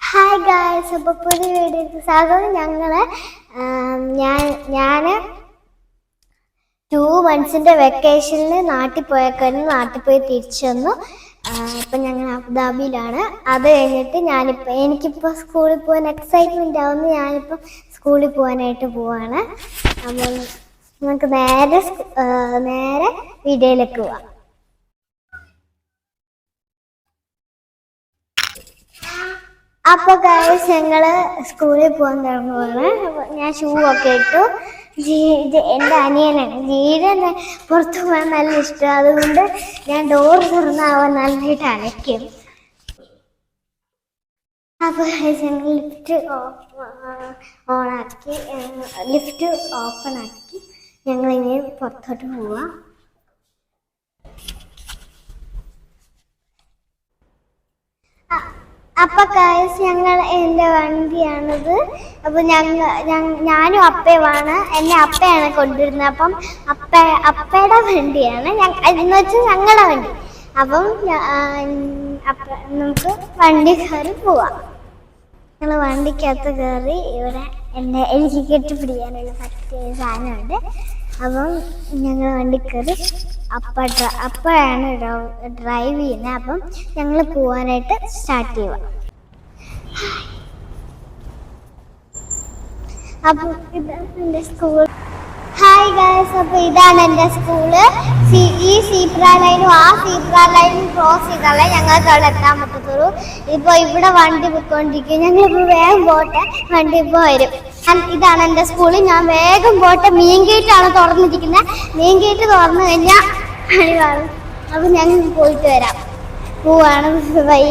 Hi guys, അപ്പോൾ പുതിയ വീഡിയോക്ക് സ്വാഗതം. ഞാൻ 2 months വെക്കേഷനിൽ നാട്ടിൽ പോയി തിരിച്ചു വന്നു. ഇപ്പം ഞങ്ങൾ അബുദാബിയിലാണ്. അത് കഴിഞ്ഞിട്ട് എനിക്കിപ്പോൾ സ്കൂളിൽ പോകാൻ എക്സൈറ്റ്മെൻ്റ് ആവുന്നു. ഞാനിപ്പം സ്കൂളിൽ പോകാനായിട്ട് പോവാണ്. അപ്പം നമുക്ക് നേരെ വീഡിയോയിലേക്ക് പോവാം. അപ്പോൾ ഗൈസ്, ഞങ്ങള് സ്കൂളിൽ പോകാൻ തുടങ്ങുവാണ്. ഞാൻ ഷൂ ഒക്കെ ഇട്ടു. എൻ്റെ അനിയനാണ് ജീരന് പുറത്തു പോകാൻ നല്ല ഇഷ്ടം. അതുകൊണ്ട് ഞാൻ ഡോർ തുറന്നാവാൻ നന്നായിട്ട് അലയ്ക്കും. അപ്പോൾ ഗൈസ്, ഞങ്ങൾ ലിഫ്റ്റ് ഓപ്പൺ ആക്കി ഞങ്ങളിനി പുറത്തോട്ട് പോവാം. അപ്പൊ ഗൈസ്, എൻ്റെ വണ്ടിയാണിത്. അപ്പൊ ഞാനും അപ്പയുമാണ്. എന്നെ അപ്പയാണ് കൊണ്ടുവരുന്നത്. അപ്പം അപ്പയുടെ വണ്ടിയാണ് എന്ന് വെച്ചാൽ ഞങ്ങളുടെ വണ്ടി. അപ്പം നമുക്ക് വണ്ടി കയറി പോവാം. ഞങ്ങൾ വണ്ടിക്കകത്ത് കയറി. ഇവിടെ എനിക്ക് കെട്ടിപ്പിടിക്കാനുള്ള പറ്റിയ സാധനമുണ്ട്. അപ്പം ഞങ്ങൾ വണ്ടി കയറി. അപ്പയാണ് ഡ്രൈവ് ചെയ്യുന്നത്. അപ്പം ഞങ്ങൾ പോവാനായിട്ട് സ്റ്റാർട്ട് ചെയ്യുക. അപ്പം ഇതാണ് എൻ്റെ സ്കൂൾ. ഹായ് ഗൈസ്, അപ്പോൾ ഇതാണ് എൻ്റെ സ്കൂള്. ഈ സീബ്ര ലൈനും ആ സീബ്ര ലൈനും ക്രോസ് ചെയ്താലേ ഞങ്ങൾക്ക് അവിടെ എത്താൻ പറ്റത്തുള്ളൂ. ഇപ്പോൾ ഇവിടെ വണ്ടി പോയിക്കൊണ്ടിരിക്കും. ഞങ്ങളിപ്പോൾ വേഗം പോട്ടെ, വണ്ടി ഇപ്പോൾ വരും. ഇതാണ് എൻ്റെ സ്കൂള്. ഞാൻ വേഗം പോട്ടെ. മെയിൻ ഗേറ്റാണ് തുറന്നിരിക്കുന്നത്. മെയിൻ ഗേറ്റ് തുറന്നു കഴിഞ്ഞാൽ അടിവാളും. അപ്പം ഞങ്ങൾ പോയിട്ട് വരാം. പോവാണ്. ബൈ.